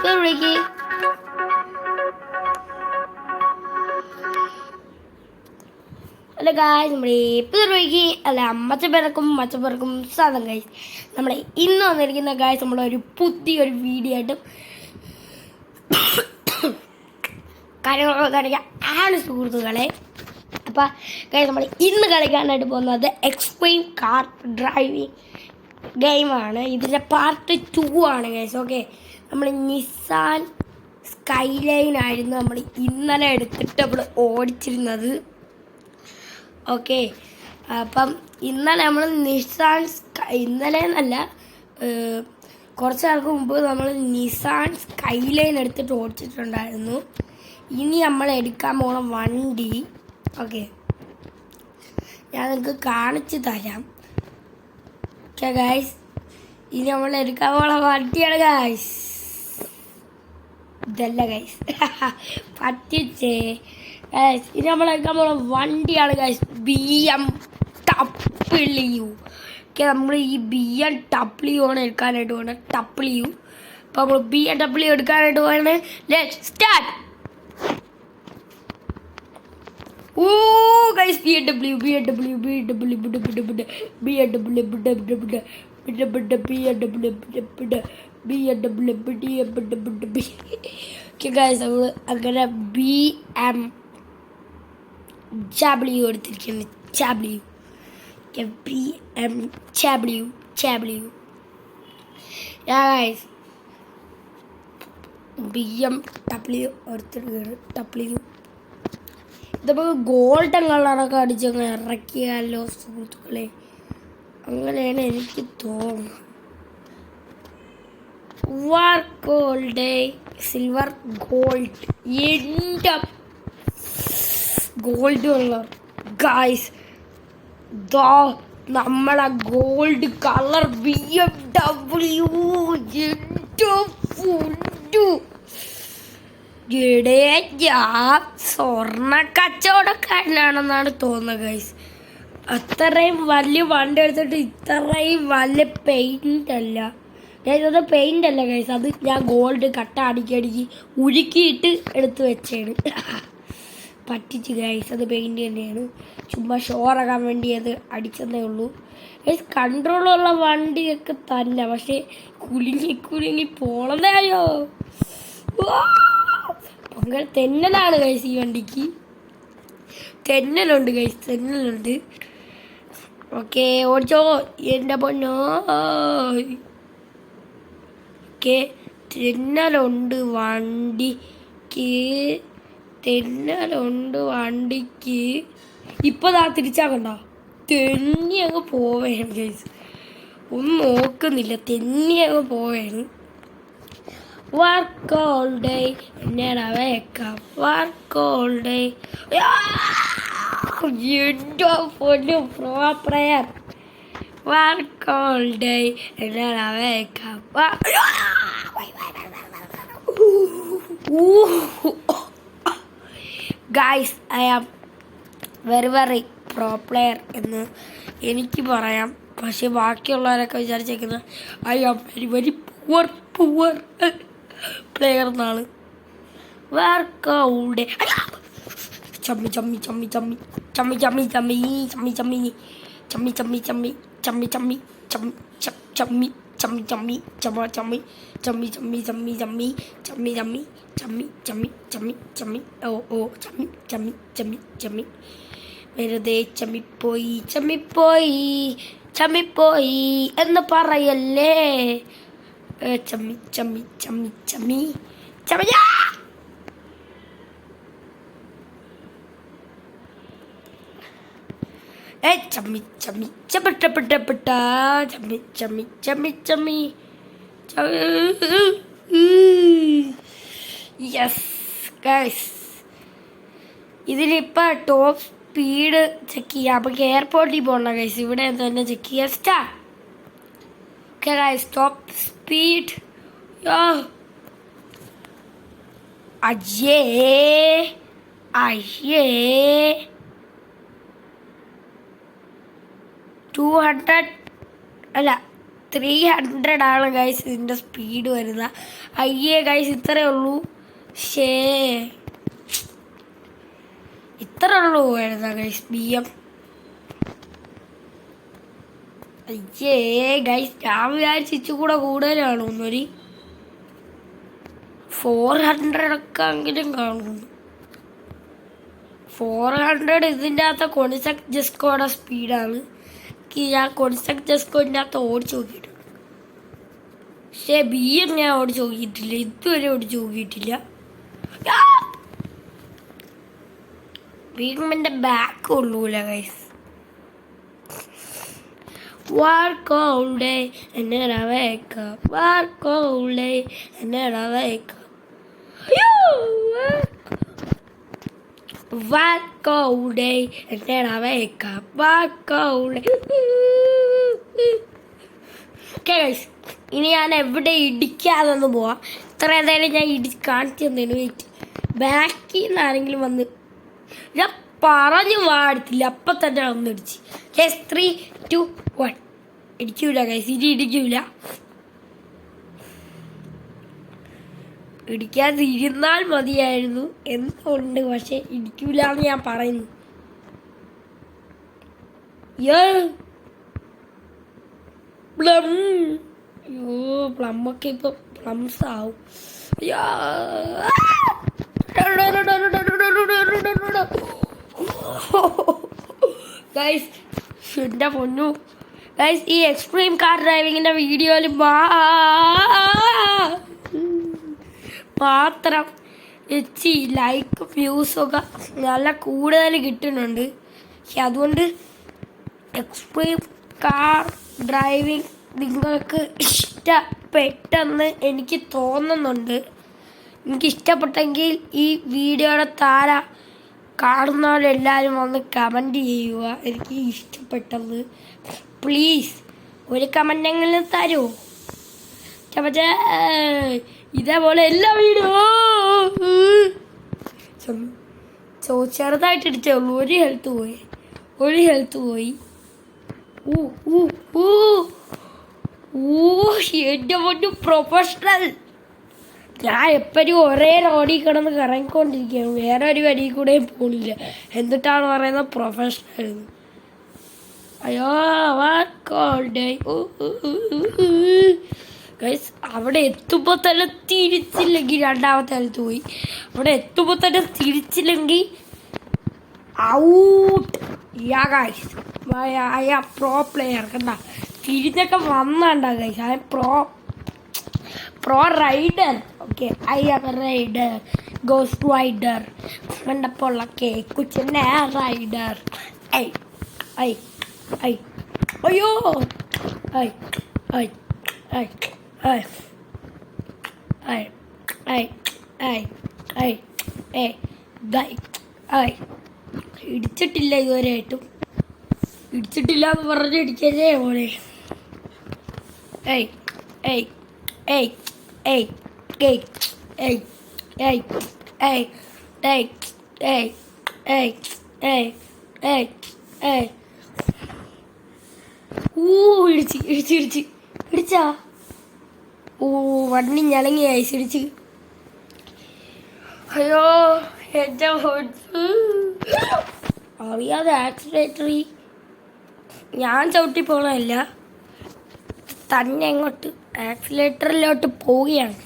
പിറകി hello guys, നമ്മുടെ പിറകി അല്ല മച്ചപ്പിറക്കും സാധനം ഗായ്സ്. നമ്മളെ ഇന്ന് വന്നിരിക്കുന്ന ഗായ്സ് നമ്മളൊരു പുതിയൊരു വീഡിയോ ആയിട്ടും കാര്യങ്ങളൊക്കെ കാണിക്കാൻ ആണ് സുഹൃത്തുക്കളെ. അപ്പം ഗായ്സ് നമ്മൾ ഇന്ന് കളിക്കാനായിട്ട് പോകുന്നത് എക്സ്ട്രീം കാർ ഡ്രൈവിംഗ് ഗെയിമാണ്. ഇതിൻ്റെ പാർട്ട് 2 ആണ് ഗൈസ്. ഓക്കെ, നമ്മൾ നിസാൻ സ്കൈലൈൻ ആയിരുന്നു നമ്മൾ ഇന്നലെ എടുത്തിട്ട് നമ്മൾ ഓടിച്ചിരുന്നത്. ഓക്കെ, അപ്പം ഇന്നലെ നമ്മൾ ഇന്നലെ എന്നല്ല, കുറച്ച് നാൾക്ക് മുമ്പ് നമ്മൾ നിസാൻ സ്കൈലൈൻ എടുത്തിട്ട് ഓടിച്ചിട്ടുണ്ടായിരുന്നു. ഇനി നമ്മൾ എടുക്കാൻ പോണ വണ്ടി ഓക്കെ ഞാൻ നിങ്ങൾക്ക് കാണിച്ചു തരാം. ഓക്കെ ഗായ്സ്, ഇനി നമ്മൾ എടുക്കാൻ പോണ വണ്ടിയാണ് ഗായ്സ്. ഇതല്ല ഗൈസ്, പറ്റിച്ചേ ഗൈസ്. ഇനി നമ്മൾ എടുക്കാൻ പോണ വണ്ടിയാണ് ഗൈസ് BMW. ഓക്കെ, നമ്മൾ ഈ BMW ആണ് എടുക്കാനായിട്ട് പോകുന്നത്. ടപ്ലിയു. അപ്പോൾ നമ്മൾ BMW എടുക്കാനായിട്ട് പോകുന്നത്. Let's start. Oh guys, BMW okay guys, നമ്മൾ അങ്ങനെ BMW എടുത്തിരിക്കുന്നു. BMW ഗൈസ്, BMW എടുത്തിരിക്കുകയാണ്. ഇതപ്പോൾ ഗോൾഡൻ കളറൊക്കെ അടിച്ചങ്ങ് ഇറക്കിയാലോ സുഹൃത്തുക്കളെ, അങ്ങനെയാണ് എനിക്ക് തോന്നുന്നത്. സിൽവർ ഗോൾഡ്, എൻ്റെ ഗോൾഡ് കളർ ഗായ്സ്. ദാ നമ്മളെ ഗോൾഡ് കളർ BMW. എൻ്റെ ഫുഡു ഞാൻ സ്വർണ്ണ കച്ചവടക്കാരനാണെന്നാണ് തോന്നുന്നത് ഗൈസ്. അത്രയും വലിയ വണ്ടി എടുത്തിട്ട് ഇത്രയും വലിയ പെയിൻ്റ് അല്ല ഗൈസ്, അത് പെയിൻ്റ് അല്ല ഗൈസ്, അത് ഞാൻ ഗോൾഡ് കട്ട അടുക്കി ഉരുക്കിയിട്ട് എടുത്ത് വെച്ചാണ്. പറ്റിച്ച് ഗൈസ്, അത് പെയിൻ്റ് തന്നെയാണ്. ചുമ്മാ ഷോറാക്കാൻ വേണ്ടി അത് അടിച്ചതേ ഉള്ളൂ ഗൈസ്. കൺട്രോളുള്ള വണ്ടിയൊക്കെ തന്നെ, പക്ഷേ കുലുങ്ങി പോണതായോ. അങ്ങനെ തെന്നലാണ് ഗൈസ് ഈ വണ്ടിക്ക്. തെന്നലുണ്ട് ഗൈസ്, തെന്നലുണ്ട്. ഓക്കെ, ഓടിച്ചോ എൻ്റെ പൊന്നോ. ഓക്കെ, തെന്നലുണ്ട് വണ്ടിക്ക്. ഇപ്പോൾ ദാ തിരിച്ചാക്കണ്ട, തെന്നി അങ്ങ് പോവേണ് ഗൈസ്. ഒന്നും നോക്കുന്നില്ല, തെന്നി അങ്ങ് പോവേണ്. Work all day and then I wake up. Work all day. You don't put your pro prayer. Work all day and then I wake up. Guys, I am very pro player എന്ന് എനിക്ക് പറയാം. പക്ഷെ ബാക്കിയുള്ളവരൊക്കെ വിചാരിച്ചേക്കുന്നത് I am very poor player എന്നാണ്. Work out ചമ്മി വെറുതെ ചമ്മിപ്പോയി എന്ന് പറയല്ലേ. ചമ്മി യെസ് ഗൈസ്, ഇതിലിപ്പോൾ ടോപ്പ് സ്പീഡ് ചെക്ക് ചെയ്യാം. അപ്പോൾ എയർപോർട്ടിൽ പോകണം ഗൈസ്, ഇവിടെ തന്നെ ചെക്ക് ചെയ്യാം. Start. Okay guys, top speed. അയ്യേ 200 അല്ല 300 ആണ് ഗൈസ് ഇതിൻ്റെ സ്പീഡ് വരുന്നത്. അയ്യേ ഗൈസ് ഇത്രയേ ഉള്ളൂ. ഷേ ഇത്ര ഉള്ളൂ വരുന്ന ഗൈസ് BM. അയ്യേ ഗൈസ് ഞാൻ വിചാരിച്ചു കൂടെ കൂടുതലാണ്. ഒന്നൊരു 400 ഒക്കെ എങ്കിലും കാണുന്നു. 400 ഇതിൻ്റെ അകത്ത് കൊണിസെക് ജെസ്കോയുടെ സ്പീഡാണ്. ഞാൻ കൊണിസെക് ജെസ്കോൻ്റെ അകത്ത് ഓടിച്ച് നോക്കിയിട്ടുണ്ട്. പക്ഷേ BM ഞാൻ ഓടിച്ച് നോക്കിയിട്ടില്ല, ഇതുവരെ ഓടിച്ച് നോക്കിയിട്ടില്ല. BMൻ്റെ ബാക്ക് ഉള്ളൂല guys. Work all day and then I wake up. Work all day and then I wake up. Work all day and then I wake up. Work all day. Okay guys, ഇനി ഞാൻ എവിടെ ഇടിക്കാതൊന്ന് പോവാം. ഇത്ര ഏതായാലും ഞാൻ ഇടിച്ച് കാണിച്ചു തന്നേന്. വെയിറ്റ്, ബാക്കിൽ നിന്ന് ആരെങ്കിലും വന്ന് ഞാൻ പറഞ്ഞു പാടത്തില്ല, അപ്പം തന്നെ വന്നിടിച്ച്. ഗൈസ് 3, 2, 1 ഇടിക്കൂല ഗൈസ്, ഇനി ഇടിക്കൂല. ഇടിക്കാതിരുന്നാൽ മതിയായിരുന്നു എന്തുകൊണ്ട്, പക്ഷെ ഇടിക്കൂല എന്ന് ഞാൻ പറയുന്നു. പ്ലം, അയ്യോ പ്ലമ്മൊക്കെ ഇപ്പൊ പ്ലംസ് ആവും. ഗൈസ് എൻ്റെ പൊന്നു ഗൈസ്, ഈ എക്സ്ട്രീം കാർ ഡ്രൈവിങ്ങിൻ്റെ വീഡിയോയിൽ മാത്രം ലൈക്ക് വ്യൂസൊക്കെ നല്ല കൂടുതൽ കിട്ടുന്നുണ്ട്. പക്ഷെ അതുകൊണ്ട് എക്സ്ട്രീം കാർ ഡ്രൈവിംഗ് നിങ്ങൾക്ക് ഇഷ്ടപ്പെട്ടെന്ന് എനിക്ക് തോന്നുന്നുണ്ട്. എനിക്കിഷ്ടപ്പെട്ടെങ്കിൽ ഈ വീഡിയോയുടെ താഴെ കാണുന്നവരെല്ലാവരും വന്ന് കമൻറ്റ് ചെയ്യുക എനിക്ക് ഇഷ്ടപ്പെട്ടത്. പ്ലീസ് ഒരു കമൻറ്റെങ്കിലും തരുമോ? പക്ഷേ ഇതേപോലെ എല്ലാ വീഡിയോ ചെറുതായിട്ട് ഇടിച്ചേ ഉള്ളൂ. ഒരു ഹെൽത്ത് പോയി. എൻ്റെ പൊന്നു പ്രൊഫഷണൽ. ഞാൻ എപ്പോഴും ഒരേ റോഡിൽ കിടന്ന് കറങ്ങിക്കൊണ്ടിരിക്കുകയാണ്, വേറെ ഒരു വഴിയിൽ കൂടെയും പോണില്ല. എന്നിട്ടാണ് പറയുന്നത് പ്രൊഫഷണൽ. അയ്യോ ഗൈസ്, അവിടെ എത്തുമ്പോൾ തന്നെ തിരിച്ചില്ലെങ്കിൽ രണ്ടാമത്തെ സ്ഥലത്ത് പോയി. അവിടെ എത്തുമ്പോൾ തന്നെ തിരിച്ചില്ലെങ്കിൽ out. Guys I am pro player. കണ്ട തിരിഞ്ഞൊക്കെ വന്നണ്ട guys. I am pro rider. Okay, I am rider, ghost rider. കണ്ടപ്പോൾ കുച്ചിൻ്റെ റൈഡർ. അയ്യോ ഇടിച്ചിട്ടില്ല ഇതുവരെയായിട്ടും. ഇടിച്ചിട്ടില്ല എന്ന് പറഞ്ഞ് ഇടിക്കല്ലേ പോലെ. ഇടിച്ചാ വണ്ടി ഞലങ്ങി ഐസിടിച്ച്. അയ്യോ എൻ്റെ അറിയാതെ ആക്സിലേറ്ററി ഞാൻ ചവിട്ടി പോകണമല്ല, തന്നെ എങ്ങോട്ട് ആക്സിലേറ്ററിലോട്ട് പോവുകയാണ്.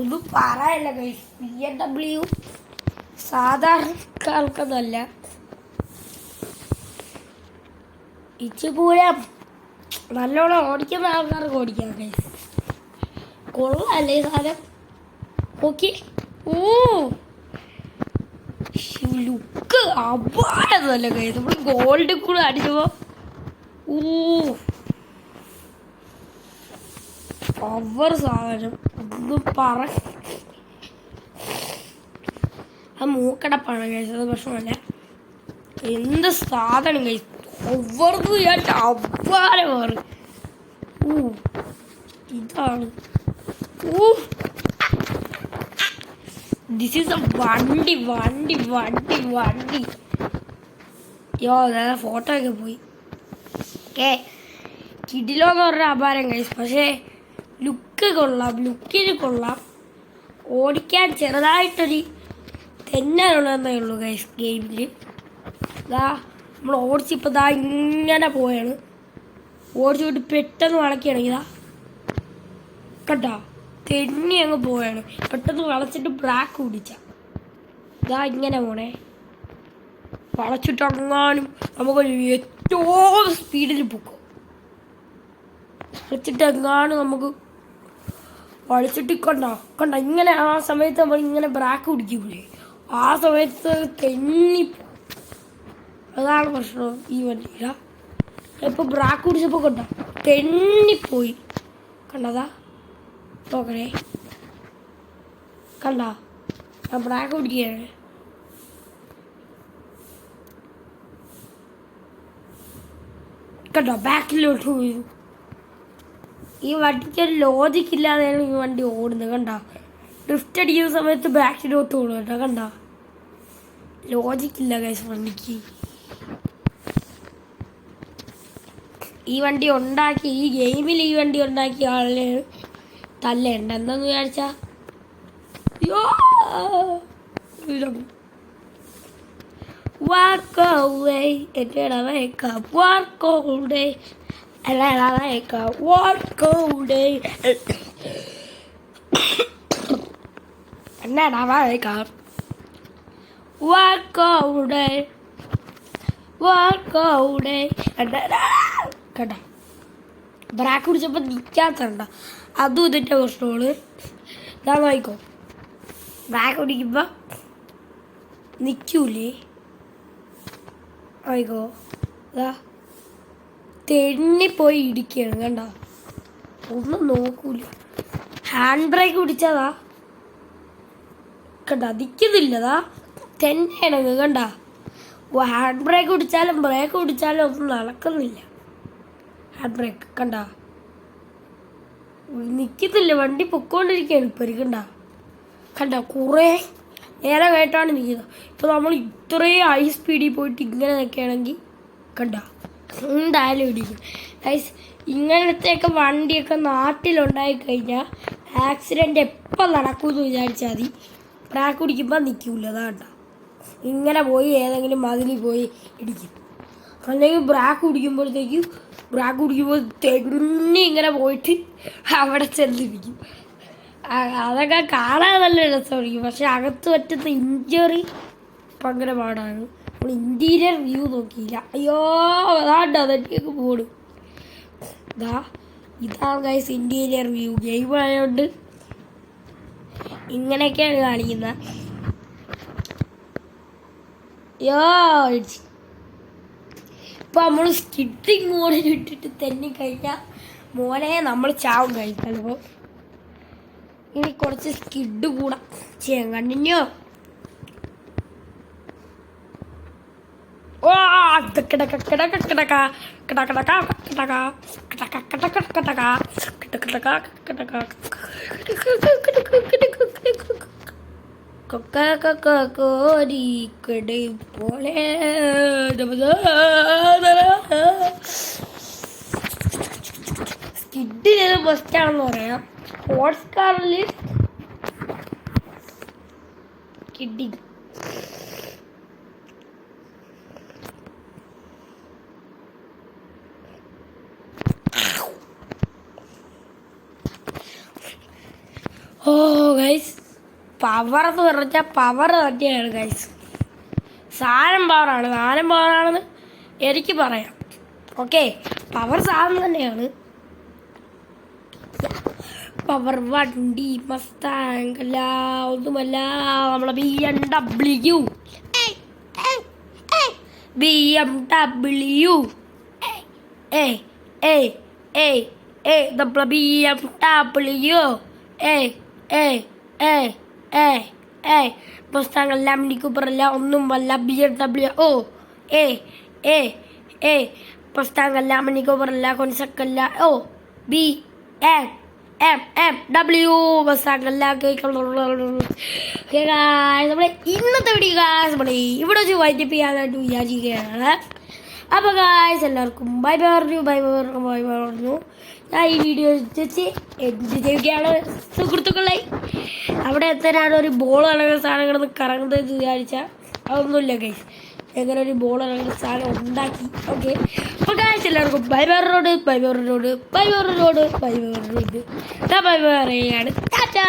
ഒന്നും പറയല്ല ഗൈസ്, BMW സാധാരണക്കാർക്കൊന്നുമല്ല. ഇച്ചിപ്പൂരം നല്ലോണം ഓടിക്കുന്ന ആൾക്കാർക്ക് ഓടിക്കാം ഗൈസ്. കൊള്ളാല്ലേ സാധനം? ഓക്കെ, ലുക്ക് അപാരമല്ല ഗൈസ്. നമ്മൾ ഗോൾഡ് കൂടെ അടിച്ചപ്പോ പവർ സാധനം ഒന്നും പറ. ആ മൂക്കടപ്പാണ് ഗൈസ്, അത് പ്രശ്നമല്ല. എന്ത് സാധനം ഗൈസ്, ഒവ്വറു ഞാൻ അപാരം മാറി. ഇതാണ് ദിസ് ഈസ് എ വണ്ടി വണ്ടി വണ്ടി വണ്ടി. യോ അതായത് ഫോട്ടോ ഒക്കെ പോയി. ഓക്കെ കിടിലോന്ന് പറഞ്ഞ അപാരം ഗൈസ്. പക്ഷേ ലുക്ക് കൊള്ളാം, ലുക്കിന് കൊള്ളാം. ഓടിക്കാൻ ചെറുതായിട്ടൊരു തെന്നാനുള്ളതെന്നേ ഉള്ളൂ ഗൈസ് ഗെയിമിൽ. ഇതാ നമ്മൾ ഓടിച്ചിപ്പോൾ ഇതാ ഇങ്ങനെ പോയാണ്. ഓടിച്ചുകൊണ്ട് പെട്ടെന്ന് വളയ്ക്കുകയാണെങ്കിൽ ഇതാ കണ്ടോ തെന്നി അങ്ങ് പോവാണ്. പെട്ടെന്ന് വളച്ചിട്ട് ബ്രാക്ക് കുടിച്ച ഇതാ ഇങ്ങനെ പോണേ. വളച്ചിട്ടെങ്ങാനും നമുക്കൊരു ഏറ്റവും സ്പീഡിൽ പൊക്കും. വളച്ചിട്ടെങ്ങാനും നമുക്ക് വളച്ചിട്ട് കണ്ടോ ഇങ്ങനെ ആ സമയത്ത് നമ്മൾ ഇങ്ങനെ ബ്രാക്ക് കുടിക്കൂലേ, ആ സമയത്ത് തെന്നി. അതാണ് പ്രശ്നം ഈ വണ്ടിയില. ഇപ്പോൾ ബ്രാക്ക് കുടിച്ചപ്പോൾ കണ്ടോ തെന്നിപ്പോയി. കണ്ടതാ നോക്കണേ, കണ്ടോ ഞാൻ ബ്രാക്ക് കുടിക്കുകയാണ്. കണ്ടോ ബാക്കിലോട്ട് പോയി. ഈ വണ്ടിക്ക് ഒരു ലോജിക്ക് ഇല്ലാതെയാണ് ഈ വണ്ടി ഓടുന്നത്. കണ്ടോ ഡ്രിഫ്റ്റ് അടിക്കുന്ന സമയത്ത് ബാക്കിലോട്ട് ഓടും കേട്ടോ. കണ്ടോ ലോജിക്കില്ല ഗൈസ് വണ്ടിക്ക്. ഈ വണ്ടി ഉണ്ടാക്കി, ഈ ഗെയിമിൽ ഈ വണ്ടി ഉണ്ടാക്കിയ ആളിന് തല്ലേണ്ട. എന്താന്ന് വിചാരിച്ചാ walk away and then I wake up, walk all day and then I wake up, walk all day and then I wake up, walk all day, walk all day and then കണ്ട ബ്രാക്ക് കുടിച്ചപ്പോൾ നിൽക്കാത്തണ്ട. അതും ഇതിൻ്റെ പ്രശ്നമാണ്. ഞാൻ വായിക്കോ ബ്രാക്ക് കുടിക്കുമ്പോൾ നിൽക്കൂലേ. ആയിക്കോ അതാ തെന്നിപ്പോയി ഇടിക്കുകയാണ്. കണ്ട ഒന്നും നോക്കൂല. ഹാൻഡ് ബ്രേക്ക് പിടിച്ചതാ കണ്ട നിൽക്കുന്നില്ലതാ തെന്നെയാണെങ്കിൽ. കണ്ട ഹാൻഡ് ബ്രേക്ക് പിടിച്ചാലും ബ്രേക്ക് പിടിച്ചാലും ഒന്നും നടക്കുന്നില്ല. ഹാൻഡ് ബ്രേക്ക് കണ്ട നിൽക്കുന്നില്ല, വണ്ടി പൊക്കോണ്ടിരിക്കുകയാണ്. ഇപ്പം കണ്ട കുറേ നേരം കേട്ടാണ് നിൽക്കുന്നത്. ഇപ്പോൾ നമ്മൾ ഇത്രയും ഹൈ സ്പീഡിൽ പോയിട്ട് ഇങ്ങനെ നിൽക്കുകയാണെങ്കിൽ കണ്ട എന്തായാലും ഇടിക്കും ഗൈസ്. ഇങ്ങനത്തെയൊക്കെ വണ്ടിയൊക്കെ നാട്ടിലുണ്ടായി കഴിഞ്ഞാൽ ആക്സിഡൻറ്റ് എപ്പം നടക്കുമെന്ന് വിചാരിച്ചാൽ മതി. ബ്രാക്ക് കുടിക്കുമ്പോൾ നിൽക്കില്ല. അതാണ്ട ഇങ്ങനെ പോയി ഏതെങ്കിലും മതിലിൽ പോയി ഇടിക്കും. അല്ലെങ്കിൽ ബ്രാക്ക് കുടിക്കുമ്പോൾ തെന്നി ഇങ്ങനെ പോയിട്ട് അവിടെ ചെന്നിരിക്കും. അതൊക്കെ കാണാൻ നല്ല രസമായിരിക്കും. പക്ഷെ അകത്ത് പറ്റുന്ന ഇഞ്ചറി ഭയങ്കര പാടാണ്. നമ്മൾ ഇൻറ്റീരിയർ വ്യൂ നോക്കിയില്ല. അയ്യോ അതാണ്ട് അതൊക്കെ പോടും. ഇതാണ് ഗൈസ് ഇൻറ്റീരിയർ വ്യൂ. ഗെയിം ആയതുകൊണ്ട് ഇങ്ങനെയൊക്കെയാണ് കാണിക്കുന്നത്. ഇപ്പം നമ്മൾ സ്കിഡിങ് മോഡിൽ ഇട്ടിട്ട് തെന്നിക്കഴിഞ്ഞാൽ മോനെ നമ്മൾ ചാവും കഴിക്കാൻ. അപ്പോൾ ഇനി കുറച്ച് സ്കിഡ് കൂടെ ചെയ്യാൻ കണ്ടിന്യൂ. ഓ കിടക്ക കിടക്ക കിടക്ക കിടക്ക കിടക്ക കോരിക്കട പോലെ സ്കിഡിന് ബെസ്റ്റാണെന്ന് പറയാം. സ്പോർട്സ് കാറിൽ സ്കിഡിങ് ഓ ഗൈസ് പവർ എന്ന് പറഞ്ഞാൽ പവർ തന്നെയാണ് ഗൈസ്. സാധനം പവറാണെന്ന് എനിക്ക് പറയാം. ഓക്കെ പവർ സാധനം തന്നെയാണ്. പവർ വണ്ടി മസ്താങ്കല്ല ഒന്നുമല്ല നമ്മളെ BMW നമ്മളെ BMW മസ്താങ്കല്ല മിനി കൂപ്പറല്ല ഒന്നുമല്ല BMW മസ്താങ്കല്ല മിനി കൂപ്പറല്ല കൊൻസക്കല്ല MMW നമ്മളെ ഇന്നത്തെ വീഡിയോ ഗായ്സ് നമ്മൾ ഇവിടെ വെച്ച് വൈൻഡപ്പ് ചെയ്യാനായിട്ട് വിചാരിക്കുകയാണ്. അപ്പോൾ ഗായ്സ് എല്ലാവർക്കും ബൈ പറഞ്ഞു. ഞാൻ ഈ വീഡിയോ വെച്ച് എന്ത് ചെയ്യുകയാണ് സുഹൃത്തുക്കളെ. അവിടെ എത്താനാണ് ഒരു ബോൾ അടങ്ങുന്ന സാധനങ്ങൾ കറങ്ങുന്നത് വിചാരിച്ചാൽ അതൊന്നുമില്ല ഗൈസ്. എങ്ങനെ ഒരു ബോൾ അടങ്ങുന്ന സാധനം ഉണ്ടാക്കി. ഓക്കെ, അപ്പോൾ ഗായ്സ് എല്ലാവർക്കും ബൈ പറയാണ്. ടാറ്റാ.